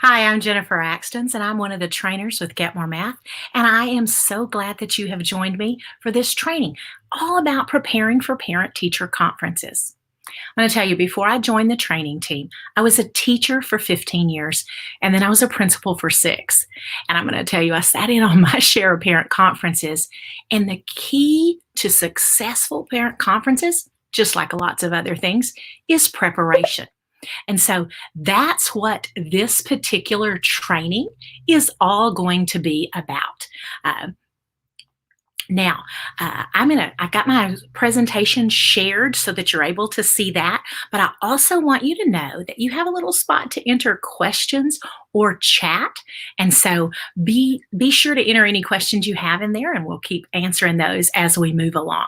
Hi, I'm Jennifer Axtons, and I'm one of the trainers with Get More Math. And I am so glad that you have joined me for this training all about preparing for parent teacher conferences. I'm going to tell you, before I joined the training team, I was a teacher for 15 years, and then I was a principal for 6. And I'm going to tell you, I sat in on my share of parent conferences. And the key to successful parent conferences, just like lots of other things, is preparation. And so that's what this particular training is all going to be about. Uh, now, I've got my presentation shared so that you're able to see that, but I also want you to know that you have a little spot to enter questions or chat. And so be sure to enter any questions you have in there, and we'll keep answering those as we move along.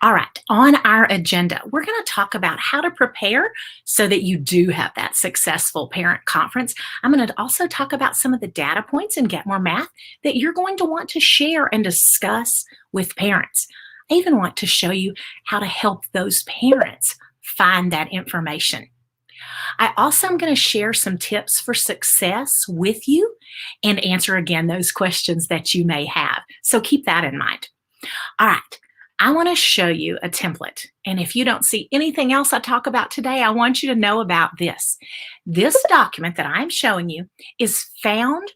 All right, on our agenda, we're going to talk about how to prepare so that you do have that successful parent conference. I'm going to also talk about some of the data points in Get More Math that you're going to want to share and discuss with parents. I even want to show you how to help those parents find that information. I also am going to share some tips for success with you and answer again those questions that you may have. So keep that in mind. All right. I want to show you a template. And if you don't see anything else I talk about today, I want you to know about this. This document that I'm showing you is found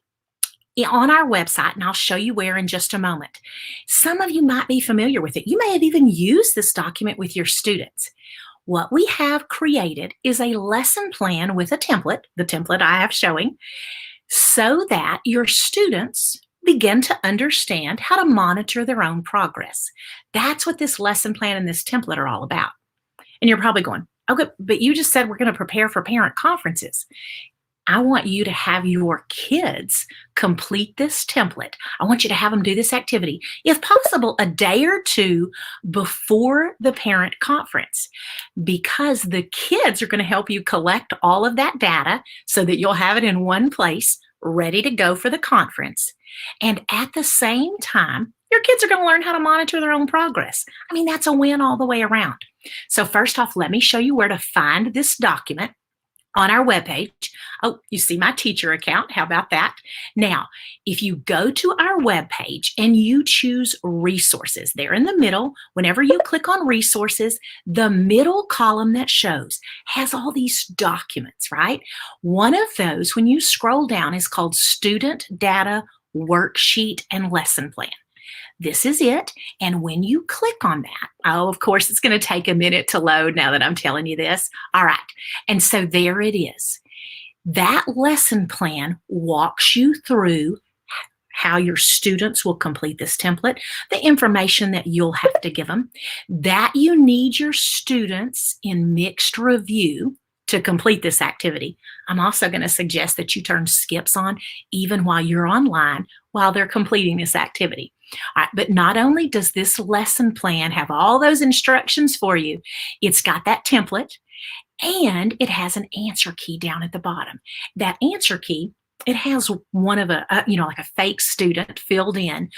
on our website, and I'll show you where in just a moment. Some of you might be familiar with it. You may have even used this document with your students. What we have created is a lesson plan with a template, the template I have showing, so that your students begin to understand how to monitor their own progress. That's what this lesson plan and this template are all about. And you're probably going, okay, but you just said we're going to prepare for parent conferences. I want you to have your kids complete this template. I want you to have them do this activity, if possible, a day or two before the parent conference, because the kids are going to help you collect all of that data so that you'll have it in one place, ready to go for the conference. And at the same time, your kids are going to learn how to monitor their own progress. I mean, that's a win all the way around. So first off, let me show you where to find this document on our webpage. Oh, you see my teacher account. How about that? Now, if you go to our webpage and you choose resources, there in the middle, whenever you click on resources, the middle column that shows has all these documents, right? One of those, when you scroll down, is called Student Data Worksheet and Lesson Plan. This is it. And when you click on that, oh, of course, it's going to take a minute to load now that I'm telling you this. All right. And so there it is. That lesson plan walks you through how your students will complete this template, the information that you'll have to give them, that you need your students in mixed review to complete this activity. I'm also going to suggest that you turn skips on even while you're online while they're completing this activity. All right, but not only does this lesson plan have all those instructions for you, it's got that template and it has an answer key down at the bottom. That answer key, it has one of like a fake student filled in,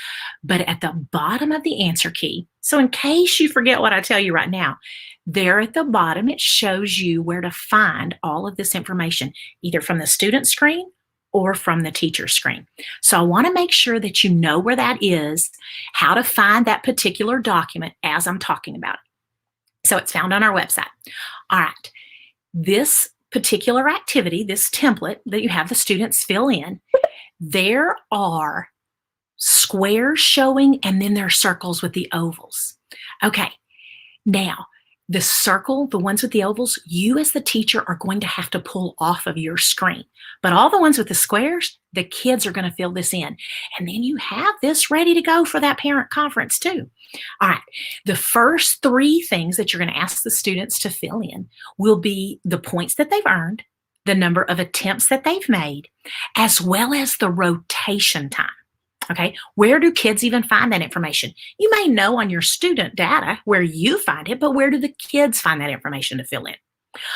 but at the bottom of the answer key, so in case you forget what I tell you right now, there at the bottom, it shows you where to find all of this information, either from the student screen or from the teacher screen. So I want to make sure that you know where that is, how to find that particular document as I'm talking about it. So it's found on our website. All right. This particular activity, this template that you have the students fill in, there are squares showing, and then there are circles with the ovals. Okay. Now, the circle, the ones with the ovals, you as the teacher are going to have to pull off of your screen. But all the ones with the squares, the kids are going to fill this in. And then you have this ready to go for that parent conference too. All right. The first 3 things that you're going to ask the students to fill in will be the points that they've earned, the number of attempts that they've made, as well as the rotation time. Okay, where do kids even find that information? You may know on your student data where you find it, but where do the kids find that information to fill in?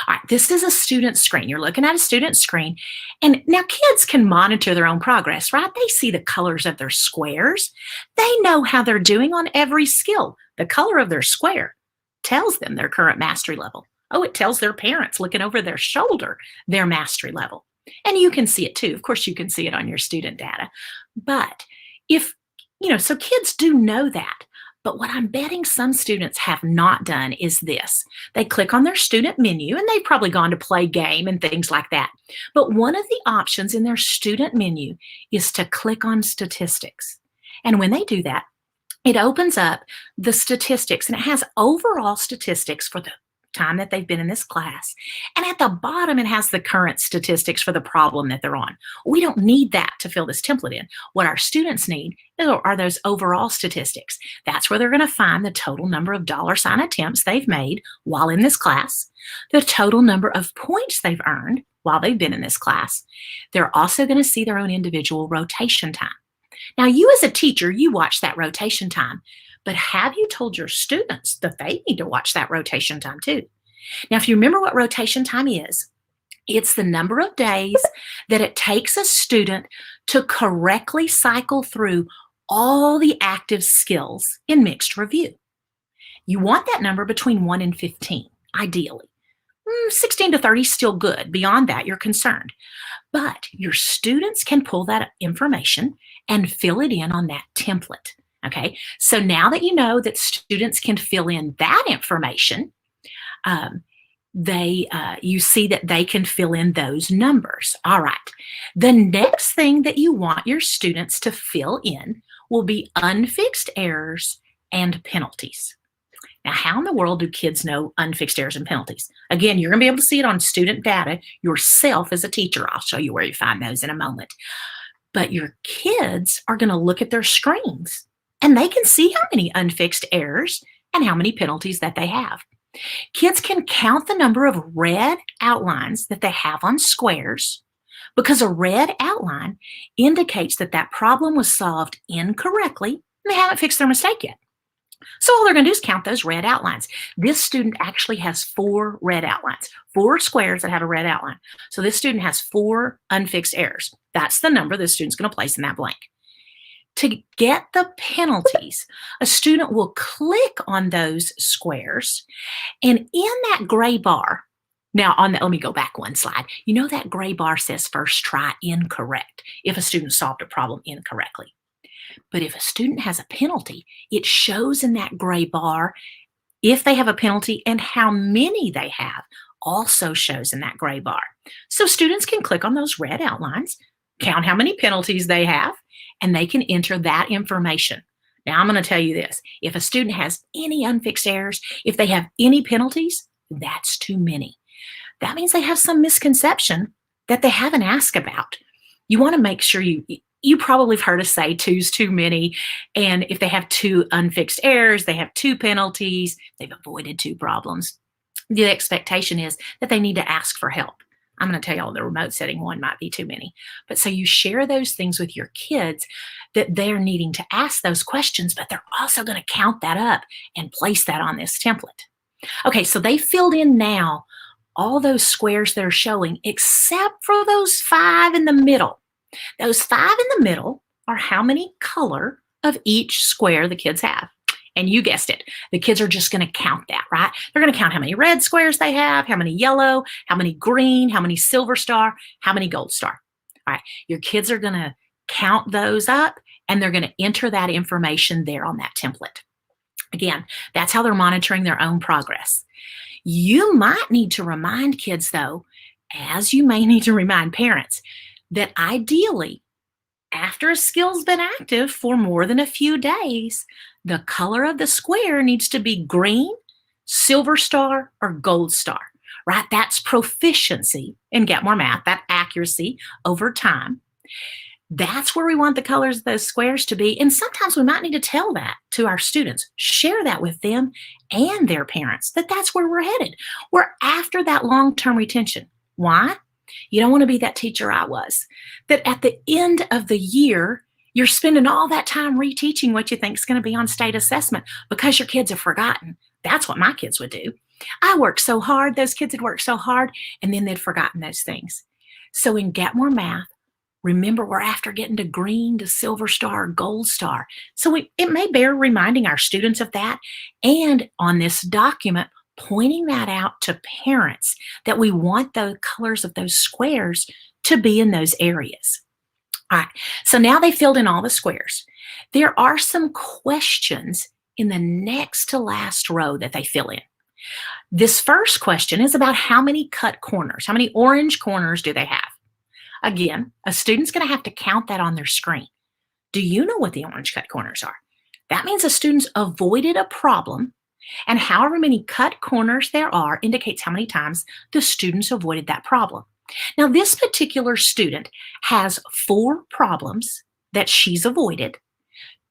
All right, this is a student screen. You're looking at a student screen. And now kids can monitor their own progress, right? They see the colors of their squares. They know how they're doing on every skill. The color of their square tells them their current mastery level. Oh, it tells their parents looking over their shoulder their mastery level. And you can see it too. Of course, you can see it on your student data. But if, so kids do know that. But what I'm betting some students have not done is this. They click on their student menu and they've probably gone to play game and things like that. But one of the options in their student menu is to click on statistics. And when they do that, it opens up the statistics and it has overall statistics for the time that they've been in this class. And at the bottom, it has the current statistics for the problem that they're on. We don't need that to fill this template in. What our students need are those overall statistics. That's where they're going to find the total number of $ attempts they've made while in this class, the total number of points they've earned while they've been in this class. They're also going to see their own individual rotation time. Now, you as a teacher, you watch that rotation time, but have you told your students that they need to watch that rotation time too? Now, if you remember what rotation time is, it's the number of days that it takes a student to correctly cycle through all the active skills in mixed review. You want that number between 1 and 15, ideally. 16 to 30 is still good. Beyond that, you're concerned. But your students can pull that information and fill it in on that template. Okay, so now that you know that students can fill in that information, you see that they can fill in those numbers. All right. The next thing that you want your students to fill in will be unfixed errors and penalties. Now, how in the world do kids know unfixed errors and penalties? Again, you're going to be able to see it on student data yourself as a teacher. I'll show you where you find those in a moment. But your kids are going to look at their screens and they can see how many unfixed errors and how many penalties that they have. Kids can count the number of red outlines that they have on squares because a red outline indicates that that problem was solved incorrectly and they haven't fixed their mistake yet. So all they're going to do is count those red outlines. This student actually has 4 red outlines, 4 squares that have a red outline. So this student has 4 unfixed errors. That's the number this student's going to place in that blank. To get the penalties, a student will click on those squares, and in that gray bar, now let me go back one slide. You know that gray bar says first try incorrect if a student solved a problem incorrectly. But if a student has a penalty, it shows in that gray bar if they have a penalty and how many they have also shows in that gray bar. So students can click on those red outlines, count how many penalties they have, and they can enter that information. Now, I'm going to tell you this. If a student has any unfixed errors, if they have any penalties, that's too many. That means they have some misconception that they haven't asked about. You want to make sure you probably have heard us say 2's too many. And if they have 2 unfixed errors, they have 2 penalties, they've avoided 2 problems. The expectation is that they need to ask for help. I'm going to tell you all the remote setting 1 might be too many. But so you share those things with your kids that they're needing to ask those questions, but they're also going to count that up and place that on this template. Okay, so they filled in now all those squares that are showing except for those 5 in the middle. Those 5 in the middle are how many color of each square the kids have. And you guessed it, the kids are just going to count that, right? They're going to count how many red squares they have, how many yellow, how many green, how many silver star, how many gold star. All right, your kids are going to count those up and they're going to enter that information there on that template. Again, that's how they're monitoring their own progress. You might need to remind kids, though, as you may need to remind parents, that ideally, after a skill's been active for more than a few days, the color of the square needs to be green, silver star, or gold star, right? That's proficiency in Get More Math, that accuracy over time. That's where we want the colors of those squares to be. And sometimes we might need to tell that to our students, share that with them and their parents, that that's where we're headed. We're after that long-term retention. Why? You don't want to be that teacher I was, that at the end of the year, you're spending all that time reteaching what you think is going to be on state assessment because your kids have forgotten. That's what my kids would do. I worked so hard, those kids had worked so hard, and then they'd forgotten those things. So in Get More Math, remember, we're after getting to green, to silver star, gold star. So it may bear reminding our students of that, and on this document, pointing that out to parents that we want the colors of those squares to be in those areas. All right, so now they filled in all the squares. There are some questions in the next to last row that they fill in. This first question is about how many cut corners, how many orange corners do they have? Again, a student's going to have to count that on their screen. Do you know what the orange cut corners are? That means a student's avoided a problem, and however many cut corners there are indicates how many times the students avoided that problem. Now, this particular student has 4 problems that she's avoided.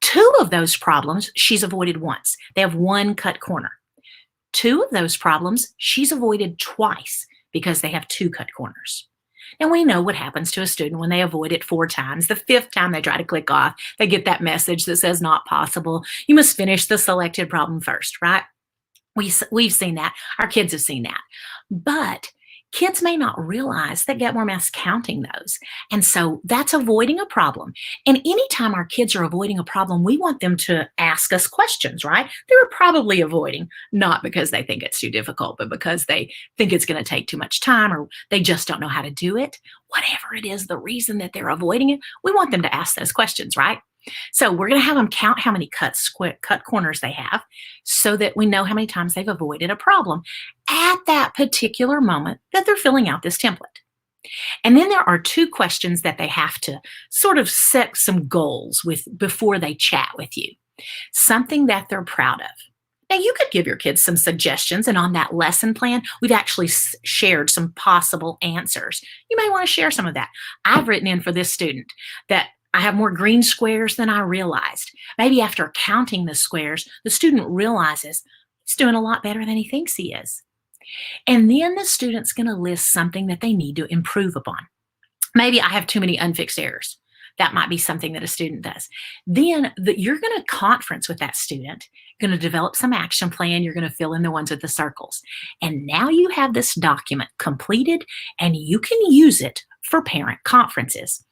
2 of those problems she's avoided once. They have 1 cut corner. 2 of those problems she's avoided twice because they have 2 cut corners. And we know what happens to a student when they avoid it 4 times. The 5th time they try to click off, they get that message that says not possible. You must finish the selected problem first, right? We've seen that. Our kids have seen that. But kids may not realize that Get More Math's counting those. And so that's avoiding a problem. And anytime our kids are avoiding a problem, we want them to ask us questions, right? They're probably avoiding, not because they think it's too difficult, but because they think it's going to take too much time or they just don't know how to do it. Whatever it is, the reason that they're avoiding it, we want them to ask those questions, right? So we're going to have them count how many cut corners they have so that we know how many times they've avoided a problem at that particular moment that they're filling out this template. And then there are 2 questions that they have to sort of set some goals with before they chat with you. Something that they're proud of. Now, you could give your kids some suggestions, and on that lesson plan, we've actually shared some possible answers. You may want to share some of that. I've written in for this student that I have more green squares than I realized. Maybe after counting the squares, the student realizes he's doing a lot better than he thinks he is. And then the student's going to list something that they need to improve upon. Maybe I have too many unfixed errors. That might be something that a student does. Then you're going to conference with that student, going to develop some action plan. You're going to fill in the ones with the circles. And now you have this document completed and you can use it for parent conferences.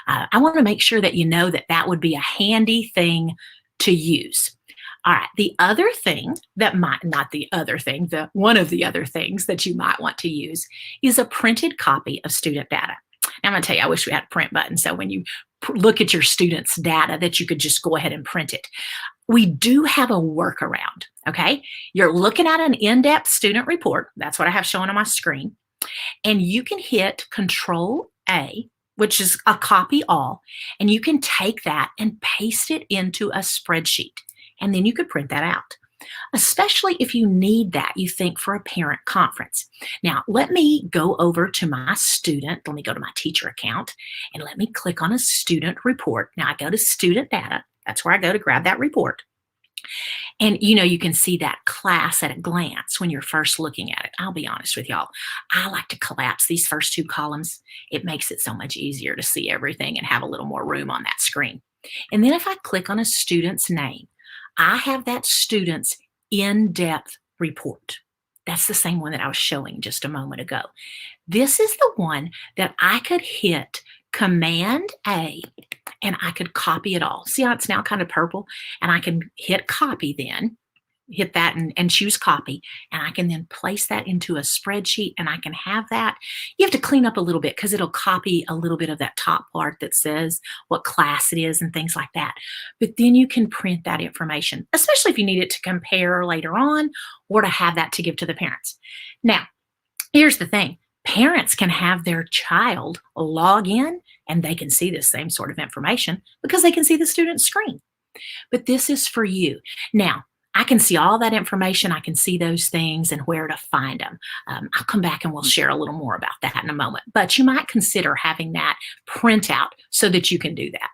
I want to make sure that you know that that would be a handy thing to use. All right, the other thing that might, not the other thing, one of the other things that you might want to use is a printed copy of student data. Now, I'm going to tell you, I wish we had a print button. So when you look at your students' data that you could just go ahead and print it. We do have a workaround, okay? You're looking at an in-depth student report. That's what I have shown on my screen. And you can hit Control A, which is a copy all, and you can take that and paste it into a spreadsheet. And then you could print that out, especially if you need that, you think, for a parent conference. Now, let me go over to my student. Let me go to my teacher account and let me click on a student report. Now, I go to student data. That's where I go to grab that report. And you can see that class at a glance when you're first looking at it. I'll be honest with y'all. I like to collapse these first 2 columns. It makes it so much easier to see everything and have a little more room on that screen. And then if I click on a student's name, I have that student's in-depth report. That's the same one that I was showing just a moment ago. This is the one that I could hit Command A and I could copy it all. See how it's now kind of purple? And I can hit copy then, hit that and choose copy. And I can then place that into a spreadsheet and I can have that. You have to clean up a little bit because it'll copy a little bit of that top part that says what class it is and things like that. But then you can print that information, especially if you need it to compare later on or to have that to give to the parents. Now, here's the thing. Parents can have their child log in and they can see the same sort of information because they can see the student's screen. But this is for you. Now, I can see all that information. I can see those things and where to find them. I'll come back and we'll share a little more about that in a moment. But you might consider having that printout so that you can do that.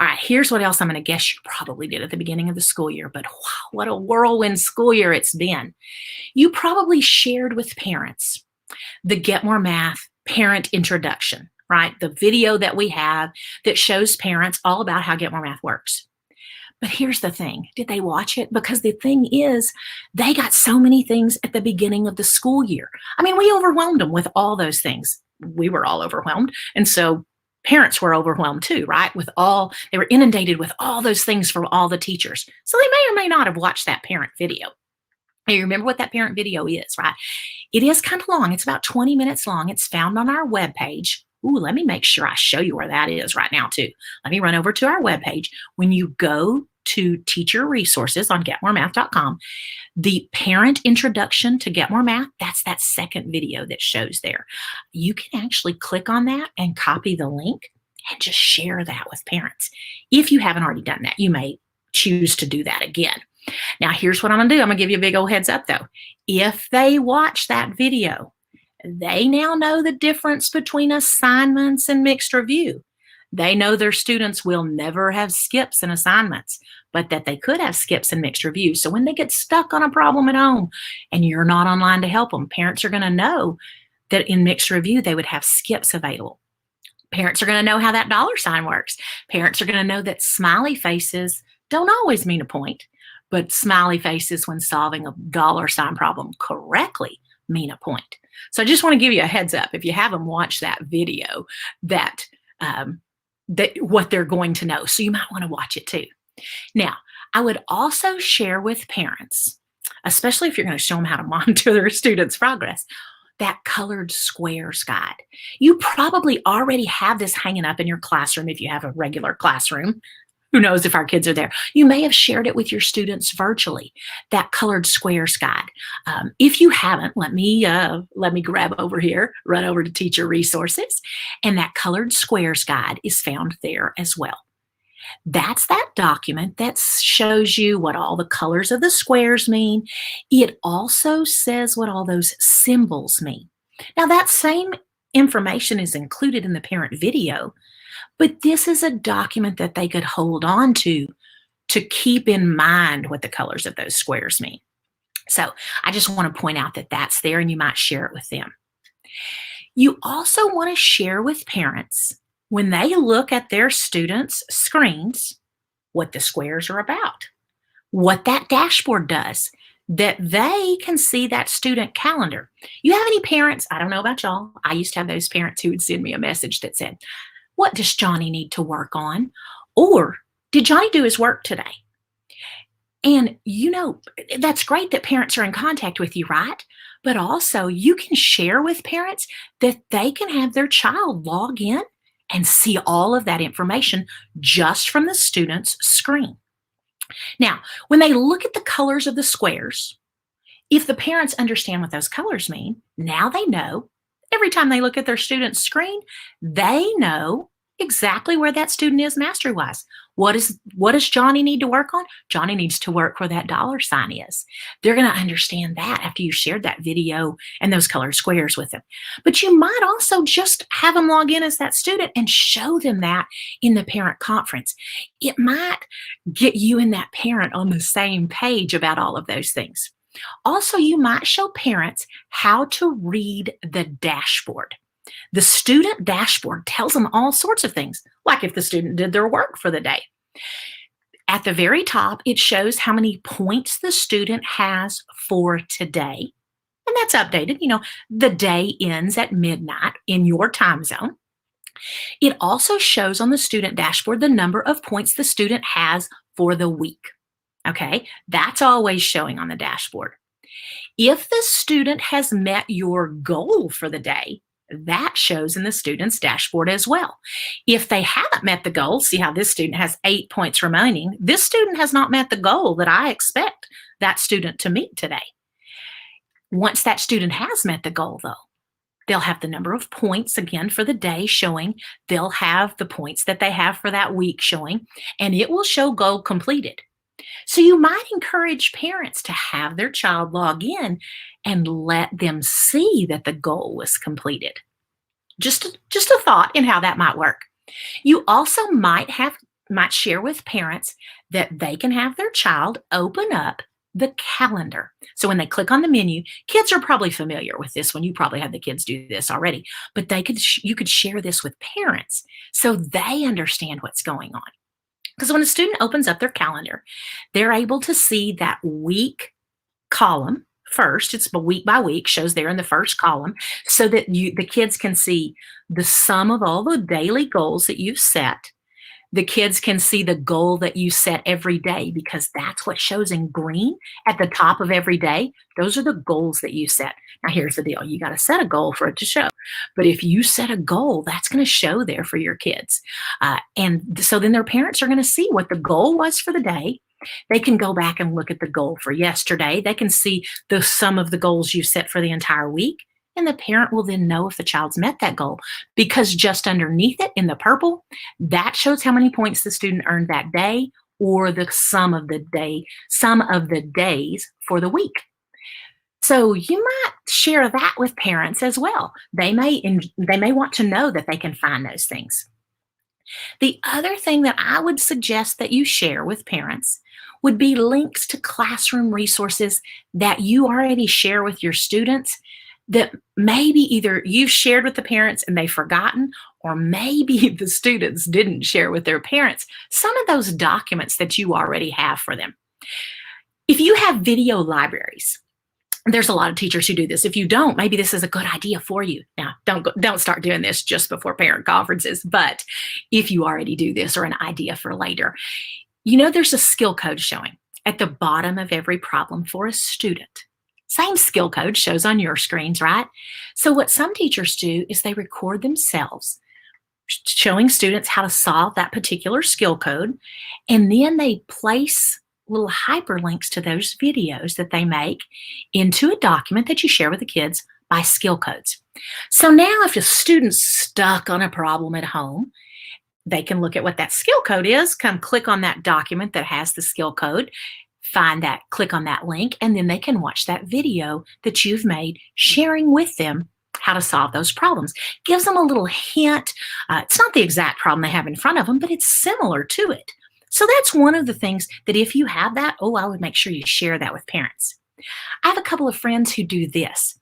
All right, here's what else I'm going to guess you probably did at the beginning of the school year. But wow, what a whirlwind school year it's been. You probably shared with parents the Get More Math parent introduction, right? The video that we have that shows parents all about how Get More Math works. But here's the thing. Did they watch it? Because the thing is, they got so many things at the beginning of the school year. I mean, we overwhelmed them with all those things. We were all overwhelmed. And so parents were overwhelmed too, right? They were inundated with all those things from all the teachers. So they may or may not have watched that parent video. And you remember what that parent video is, right? It is kind of long. It's about 20 minutes long. It's found on our webpage, Ooh, let me make sure I show you where that is right now, too. Let me run over to our webpage. When you go to teacher resources on getmoremath.com, the parent introduction to Get More Math, that's that second video that shows there. You can actually click on that and copy the link and just share that with parents. If you haven't already done that, you may choose to do that again. Now, here's what I'm going to do. I'm going to give you a big old heads up, though. If they watch that video, they now know the difference between assignments and mixed review. They know their students will never have skips in assignments, but that they could have skips in mixed review. So when they get stuck on a problem at home and you're not online to help them, parents are going to know that in mixed review, they would have skips available. Parents are going to know how that dollar sign works. Parents are going to know that smiley faces don't always mean a point, but smiley faces when solving a dollar sign problem correctly mean a point. So I just want to give you a heads up. If you haven't watched that video, that what they're going to know. So you might want to watch it too. Now, I would also share with parents, especially if you're going to show them how to monitor their students' progress, that colored squares guide. You probably already have this hanging up in your classroom if you have a regular classroom. Who knows if our kids are there? You may have shared it with your students virtually, that colored squares guide. If you haven't, let me grab over here, run over to teacher resources, and that colored squares guide is found there as well. That's that document that shows you what all the colors of the squares mean. It also says what all those symbols mean. Now, that same information is included in the parent video, but this is a document that they could hold on to keep in mind what the colors of those squares mean. So I just want to point out that that's there and you might share it with them. You also want to share with parents when they look at their students' screens what the squares are about, what that dashboard does, that they can see that student calendar. You have any parents, I don't know about y'all, I used to have those parents who would send me a message that said, what does Johnny need to work on? Or did Johnny do his work today? And that's great that parents are in contact with you, right? But also you can share with parents that they can have their child log in and see all of that information just from the student's screen. Now, when they look at the colors of the squares, if the parents understand what those colors mean, now they know every time they look at their student's screen, they know exactly where that student is mastery-wise. What does Johnny need to work on? Johnny needs to work where that dollar sign is. They're going to understand that after you shared that video and those colored squares with them. But you might also just have them log in as that student and show them that in the parent conference. It might get you and that parent on the same page about all of those things. Also, you might show parents how to read the dashboard. The student dashboard tells them all sorts of things, like if the student did their work for the day. At the very top, it shows how many points the student has for today. And that's updated. The day ends at midnight in your time zone. It also shows on the student dashboard the number of points the student has for the week. Okay, that's always showing on the dashboard. If the student has met your goal for the day, that shows in the student's dashboard as well. If they haven't met the goal, see how this student has 8 points remaining. This student has not met the goal that I expect that student to meet today. Once that student has met the goal, though, they'll have the number of points again for the day showing. They'll have the points that they have for that week showing, and it will show goal completed. So you might encourage parents to have their child log in and let them see that the goal was completed. Just a thought in how that might work. You also might share with parents that they can have their child open up the calendar. So when they click on the menu, kids are probably familiar with this one. You probably had the kids do this already, but you could share this with parents so they understand what's going on. Because when a student opens up their calendar, they're able to see that week column first. It's week by week, shows there in the first column, so that the kids can see the sum of all the daily goals that you've set. The kids can see the goal that you set every day because that's what shows in green at the top of every day. Those are the goals that you set. Now, here's the deal. You got to set a goal for it to show. But if you set a goal, that's going to show there for your kids. And so then their parents are going to see what the goal was for the day. They can go back and look at the goal for yesterday. They can see the sum of the goals you set for the entire week. And the parent will then know if the child's met that goal because just underneath it in the purple, that shows how many points the student earned that day or the sum of the days for the week. So you might share that with parents as well. They may want to know that they can find those things. The other thing that I would suggest that you share with parents would be links to classroom resources that you already share with your students that maybe either you've shared with the parents and they've forgotten, or maybe the students didn't share with their parents some of those documents that you already have for them. If you have video libraries, there's a lot of teachers who do this. If you don't, maybe this is a good idea for you. Now, don't start doing this just before parent conferences, but if you already do this or an idea for later, there's a skill code showing at the bottom of every problem for a student. Same skill code shows on your screens, right? So what some teachers do is they record themselves showing students how to solve that particular skill code, and then they place little hyperlinks to those videos that they make into a document that you share with the kids by skill codes. So now if a student's stuck on a problem at home, they can look at what that skill code is, come click on that document that has the skill code, find that, click on that link, and then they can watch that video that you've made sharing with them how to solve those problems. Gives them a little hint. It's not the exact problem they have in front of them, but it's similar to it. So that's one of the things that if you have that, I would make sure you share that with parents. I have a couple of friends who do this.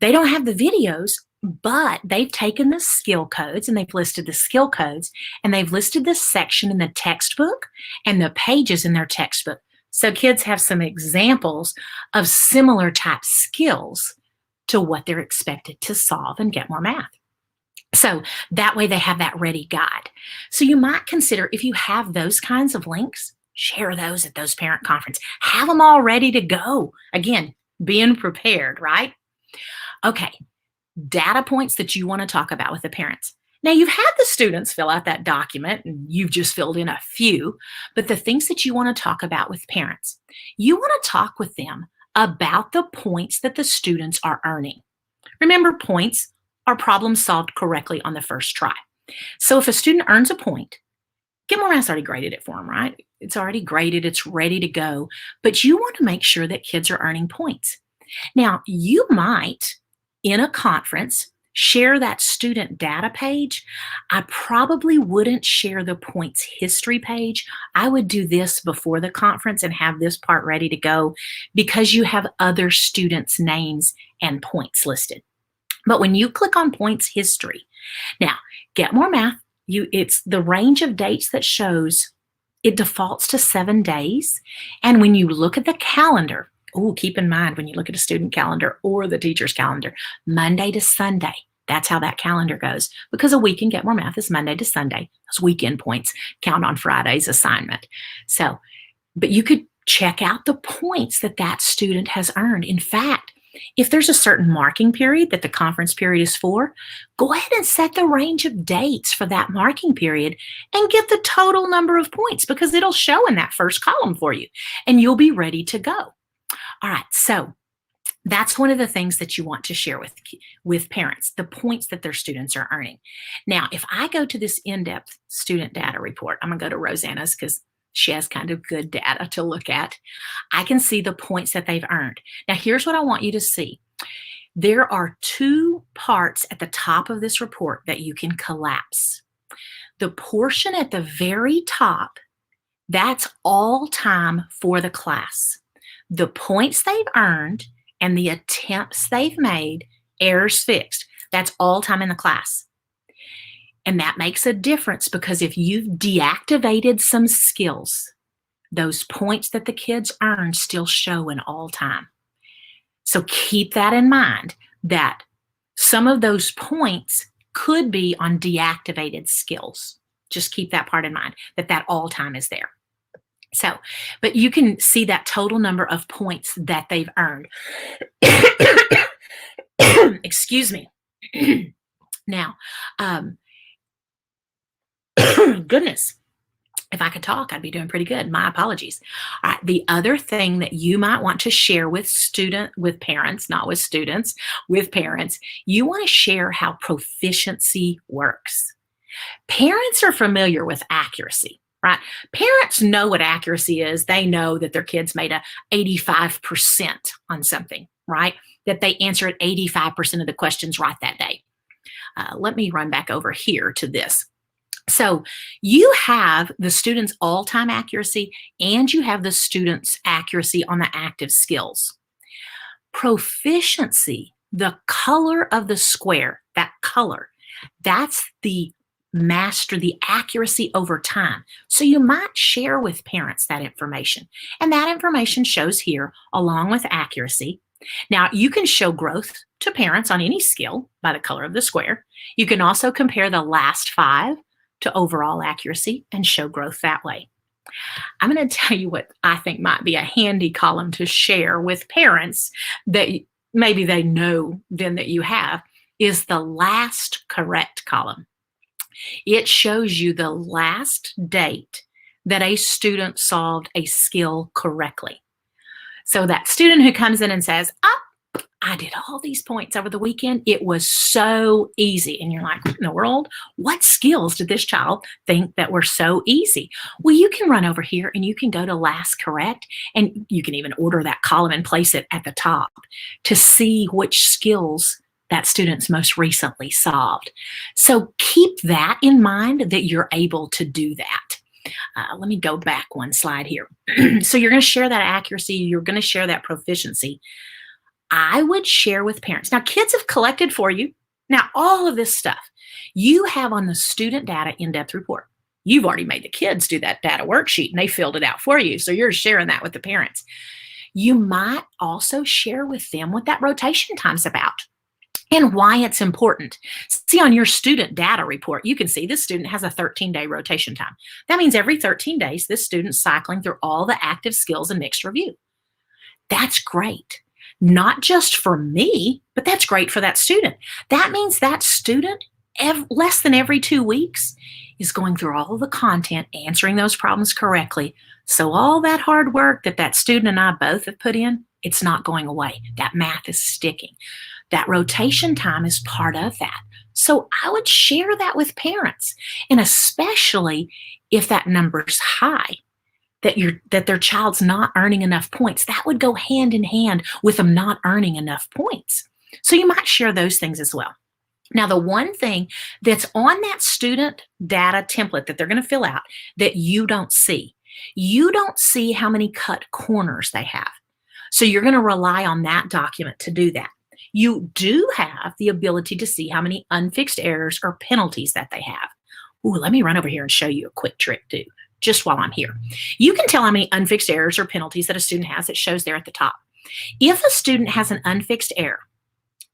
They don't have the videos, but they've taken the skill codes and they've listed the skill codes and they've listed the section in the textbook and the pages in their textbook. So kids have some examples of similar type skills to what they're expected to solve and get more math. So that way they have that ready guide. So you might consider, if you have those kinds of links, share those at those parent conference. Have them all ready to go. Again, being prepared, right? Okay, data points that you want to talk about with the parents. Now, you've had the students fill out that document, and you've just filled in a few, but the things that you want to talk about with parents, you want to talk with them about the points that the students are earning. Remember, points are problems solved correctly on the first try. So if a student earns a point, Get More Math's already graded it for them, right? It's already graded, it's ready to go, but you want to make sure that kids are earning points. Now, you might, in a conference, share that student data page. I probably wouldn't share the points history page. I would do this before the conference and have this part ready to go because you have other students' names and points listed. But when you click on points history, now, Get More Math, it's the range of dates that shows, it defaults to 7 days. And when you look at the calendar, keep in mind when you look at a student calendar or the teacher's calendar, Monday to Sunday, that's how that calendar goes. Because a week in Get More Math is Monday to Sunday. Those weekend points count on Friday's assignment. So, but you could check out the points that that student has earned. In fact, if there's a certain marking period that the conference period is for, go ahead and set the range of dates for that marking period and get the total number of points because it'll show in that first column for you and you'll be ready to go. All right, so that's one of the things that you want to share with parents, the points that their students are earning. Now, if I go to this in-depth student data report, I'm going to go to Rosanna's because she has kind of good data to look at. I can see the points that they've earned. Now, here's what I want you to see. There are 2 parts at the top of this report that you can collapse. The portion at the very top, that's all time for the class. The points they've earned and the attempts they've made, errors fixed. That's all time in the class. And that makes a difference because if you've deactivated some skills, those points that the kids earn still show in all time. So keep that in mind that some of those points could be on deactivated skills. Just keep that part in mind, that all time is there. So, but you can see that total number of points that they've earned. Excuse me. Now, goodness, if I could talk, I'd be doing pretty good. My apologies. All right. The other thing that you might want to share with parents, not with students, with parents, you want to share how proficiency works. Parents are familiar with accuracy, right? Parents know what accuracy is. They know that their kids made a 85% on something, right? That they answered 85% of the questions right that day. Let me run back over here to this. So you have the student's all-time accuracy and you have the student's accuracy on the active skills. Proficiency, the color of the square, that color, that's the accuracy over time. So you might share with parents that information. And that information shows here along with accuracy. Now, you can show growth to parents on any skill by the color of the square. You can also compare the last 5 to overall accuracy and show growth that way. I'm going to tell you what I think might be a handy column to share with parents that maybe they know then that you have is the last correct column. It shows you the last date that a student solved a skill correctly. So that student who comes in and says, I did all these points over the weekend. It was so easy. And you're like, what in the world? What skills did this child think that were so easy? Well, you can run over here and you can go to last correct, and you can even order that column and place it at the top to see which skills that student's most recently solved. So keep that in mind that you're able to do that. Let me go back one slide here. So you're going to share that accuracy. You're going to share that proficiency. I would share with parents. Now, kids have collected for you. Now, all of this stuff you have on the student data in-depth report. You've already made the kids do that data worksheet and they filled it out for you. So you're sharing that with the parents. You might also share with them what that rotation time's about and why it's important. See, on your student data report, you can see this student has a 13-day rotation time. That means every 13 days, this student's cycling through all the active skills and mixed review. That's great. Not just for me, but that's great for that student. That means that student, less than every 2 weeks, is going through all of the content, answering those problems correctly. So all that hard work that student and I both have put in, it's not going away. That math is sticking. That rotation time is part of that. So I would share that with parents, and especially if that number's high, that their child's not earning enough points. That would go hand in hand with them not earning enough points. So you might share those things as well. Now, the one thing that's on that student data template that they're going to fill out that you don't see how many cut corners they have. So you're going to rely on that document to do that. You do have the ability to see how many unfixed errors or penalties that they have. Ooh, let me run over here and show you a quick trick too, just while I'm here. You can tell how many unfixed errors or penalties that a student has. It shows there at the top. If a student has an unfixed error,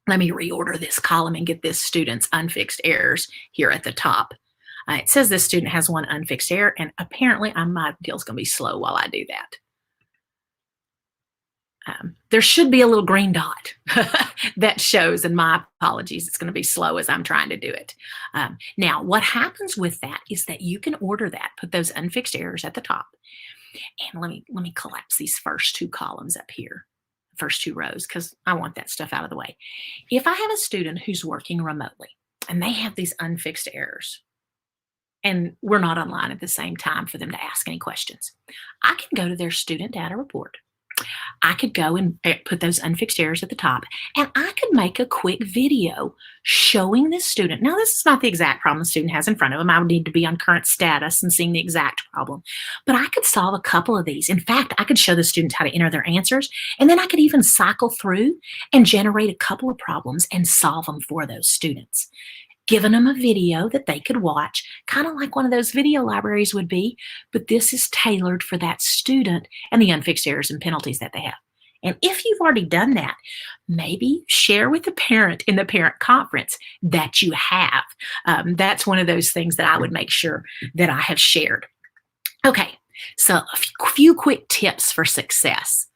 let me reorder this column and get this student's unfixed errors here at the top. It says this student has one unfixed error, and apparently my deal's going to be slow while I do that. There should be a little green dot that shows, and my apologies, it's going to be slow as I'm trying to do it. Now, what happens with that is that you can order that, put those unfixed errors at the top. And let me collapse these first 2 columns up here, first 2 rows, because I want that stuff out of the way. If I have a student who's working remotely and they have these unfixed errors, and we're not online at the same time for them to ask any questions, I can go to their student data report. I could go and put those unfixed errors at the top, and I could make a quick video showing this student. Now, this is not the exact problem the student has in front of them. I would need to be on current status and seeing the exact problem, but I could solve a couple of these. In fact, I could show the students how to enter their answers, and then I could even cycle through and generate a couple of problems and solve them for those students, giving them a video that they could watch, kind of like one of those video libraries would be, but this is tailored for that student and the unfixed errors and penalties that they have. And if you've already done that, maybe share with the parent in the parent conference that you have. That's one of those things that I would make sure that I have shared. Okay, so a few quick tips for success.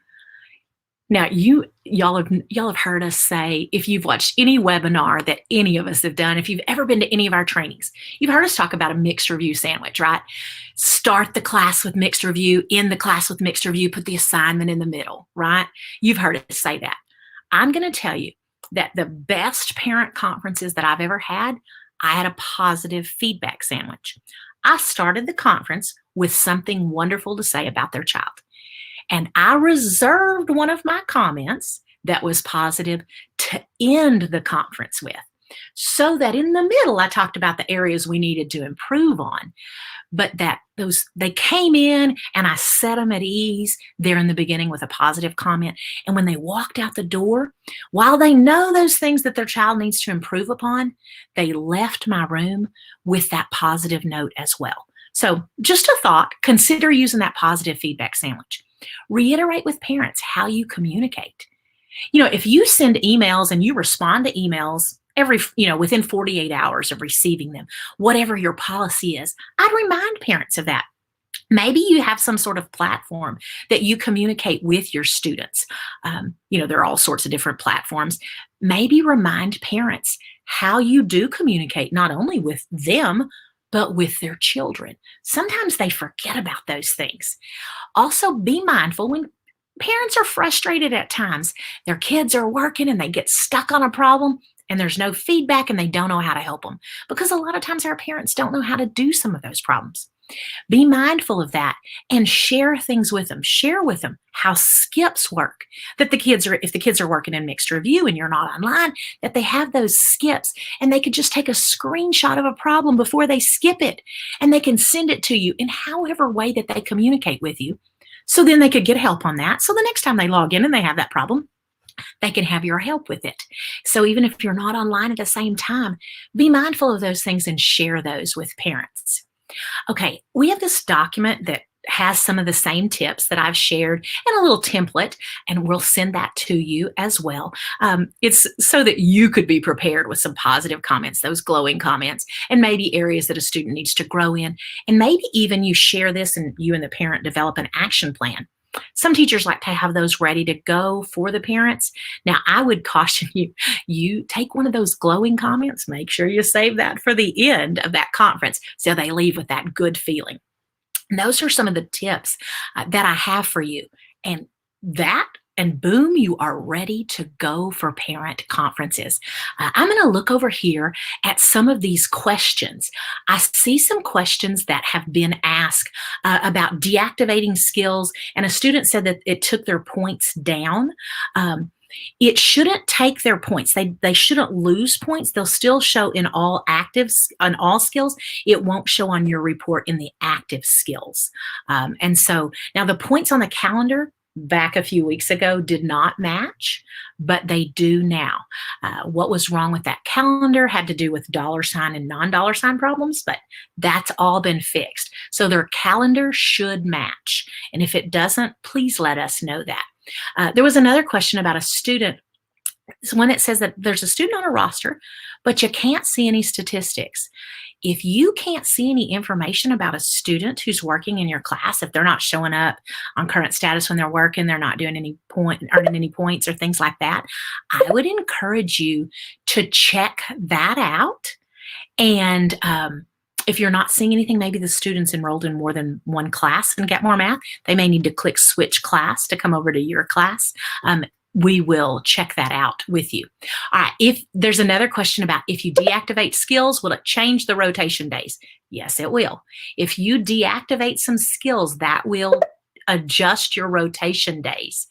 Now, y'all have heard us say, if you've watched any webinar that any of us have done, if you've ever been to any of our trainings, you've heard us talk about a mixed review sandwich, right? Start the class with mixed review, end the class with mixed review, put the assignment in the middle, right? You've heard us say that. I'm going to tell you that the best parent conferences that I've ever had, I had a positive feedback sandwich. I started the conference with something wonderful to say about their child. And I reserved one of my comments that was positive to end the conference with, so that in the middle, I talked about the areas we needed to improve on, but that they came in and I set them at ease there in the beginning with a positive comment. And when they walked out the door, while they know those things that their child needs to improve upon, they left my room with that positive note as well. So just a thought, consider using that positive feedback sandwich. Reiterate with parents how you communicate. If you send emails and you respond to emails within 48 hours of receiving them, whatever your policy is, I'd remind parents of that. Maybe you have some sort of platform that you communicate with your students. There are all sorts of different platforms. Maybe remind parents how you do communicate, not only with them, but with their children. Sometimes they forget about those things. Also, be mindful when parents are frustrated at times. Their kids are working and they get stuck on a problem and there's no feedback and they don't know how to help them, because a lot of times our parents don't know how to do some of those problems. Be mindful of that and share things with them. Share with them how skips work. If the kids are working in mixed review and you're not online, that they have those skips and they could just take a screenshot of a problem before they skip it and they can send it to you in however way that they communicate with you. So then they could get help on that. So the next time they log in and they have that problem, they can have your help with it. So even if you're not online at the same time, be mindful of those things and share those with parents. Okay, we have this document that has some of the same tips that I've shared and a little template, and we'll send that to you as well. It's so that you could be prepared with some positive comments, those glowing comments, and maybe areas that a student needs to grow in. And maybe even you share this and you and the parent develop an action plan. Some teachers like to have those ready to go for the parents. Now, I would caution you take one of those glowing comments, make sure you save that for the end of that conference so they leave with that good feeling. And those are some of the tips that I have for you. And boom, you are ready to go for parent conferences. I'm going to look over here at some of these questions. I see some questions that have been asked about deactivating skills, and a student said that it took their points down. It shouldn't take their points. They shouldn't lose points. They'll still show in all actives, on all skills. It won't show on your report in the active skills. And so now the points on the calendar back a few weeks ago did not match, but they do now. What was wrong with that calendar had to do with dollar sign and non-dollar sign problems, but that's all been fixed. So their calendar should match. And if it doesn't, please let us know that. There was another question about a student. It's one that says that there's a student on a roster, but you can't see any statistics. If you can't see any information about a student who's working in your class, if they're not showing up on current status when they're working, they're not doing earning any points or things like that, I would encourage you to check that out. And if you're not seeing anything, maybe the student's enrolled in more than one class and Get More Math, they may need to click switch class to come over to your class. We will check that out with you. All right, if there's another question about if you deactivate skills, will it change the rotation days? Yes, it will. If you deactivate some skills, that will adjust your rotation days.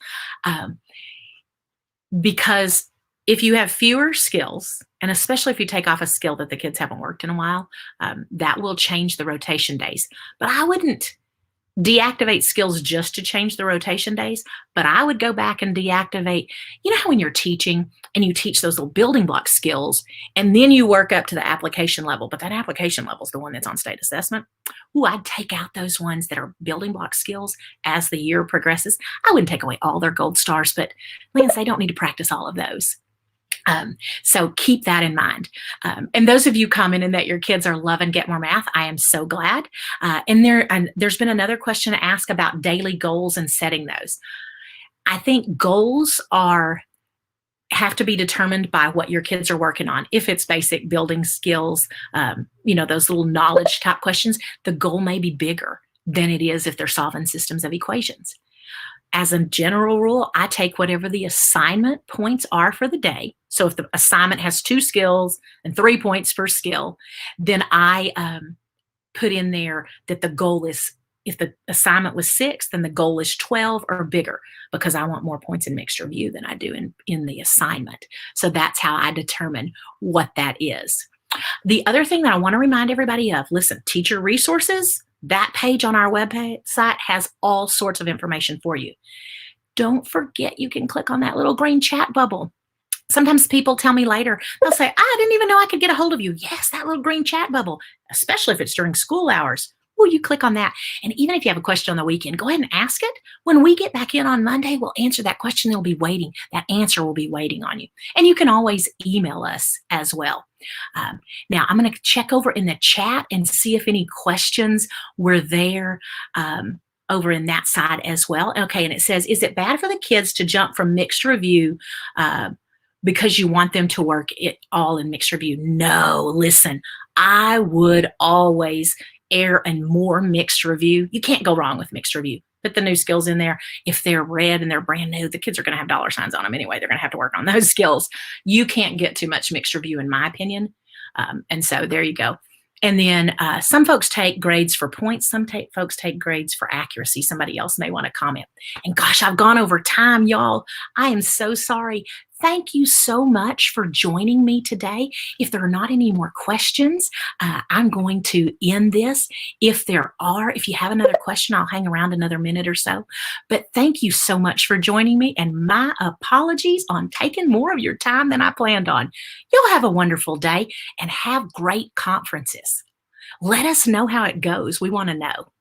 Because if you have fewer skills, and especially if you take off a skill that the kids haven't worked in a while, that will change the rotation days. But I wouldn't deactivate skills just to change the rotation days, but I would go back and deactivate. You know how when you're teaching and you teach those little building block skills and then you work up to the application level, but that application level is the one that's on state assessment. Ooh, I'd take out those ones that are building block skills as the year progresses. I wouldn't take away all their gold stars, but Lance, they don't need to practice all of those. So keep that in mind. And those of you commenting that your kids are loving Get More Math, I am so glad. And there's been another question to ask about daily goals and setting those. I think goals have to be determined by what your kids are working on. If it's basic building skills, those little knowledge type questions, the goal may be bigger than it is if they're solving systems of equations. As a general rule, I take whatever the assignment points are for the day. So if the assignment has 2 skills and 3 points per skill, then I put in there that the goal is, if the assignment was 6, then the goal is 12 or bigger, because I want more points in mixed review than I do in the assignment. So that's how I determine what that is. The other thing that I want to remind everybody of, listen, teacher resources, that page on our website has all sorts of information for you. Don't forget you can click on that little green chat bubble. Sometimes people tell me later, they'll say, I didn't even know I could get a hold of you. Yes, that little green chat bubble, especially if it's during school hours. Well, you click on that. And even if you have a question on the weekend, go ahead and ask it. When we get back in on Monday, we'll answer that question. They'll be waiting. That answer will be waiting on you. And you can always email us as well. Now, I'm going to check over in the chat and see if any questions were there over in that side as well. Okay, and it says, is it bad for the kids to jump from mixed review because you want them to work it all in mixed review? No, listen, I would always err and more mixed review. You can't go wrong with mixed review. Put the new skills in there. If they're red and they're brand new, the kids are going to have dollar signs on them anyway. They're going to have to work on those skills. You can't get too much mixed review, in my opinion. And so there you go. And then some folks take grades for points. Some folks take grades for accuracy. Somebody else may want to comment. And gosh, I've gone over time, y'all. I am so sorry. Thank you so much for joining me today. If there are not any more questions, I'm going to end this. If you have another question, I'll hang around another minute or so. But thank you so much for joining me, and my apologies on taking more of your time than I planned on. You'll have a wonderful day and have great conferences. Let us know how it goes. We want to know.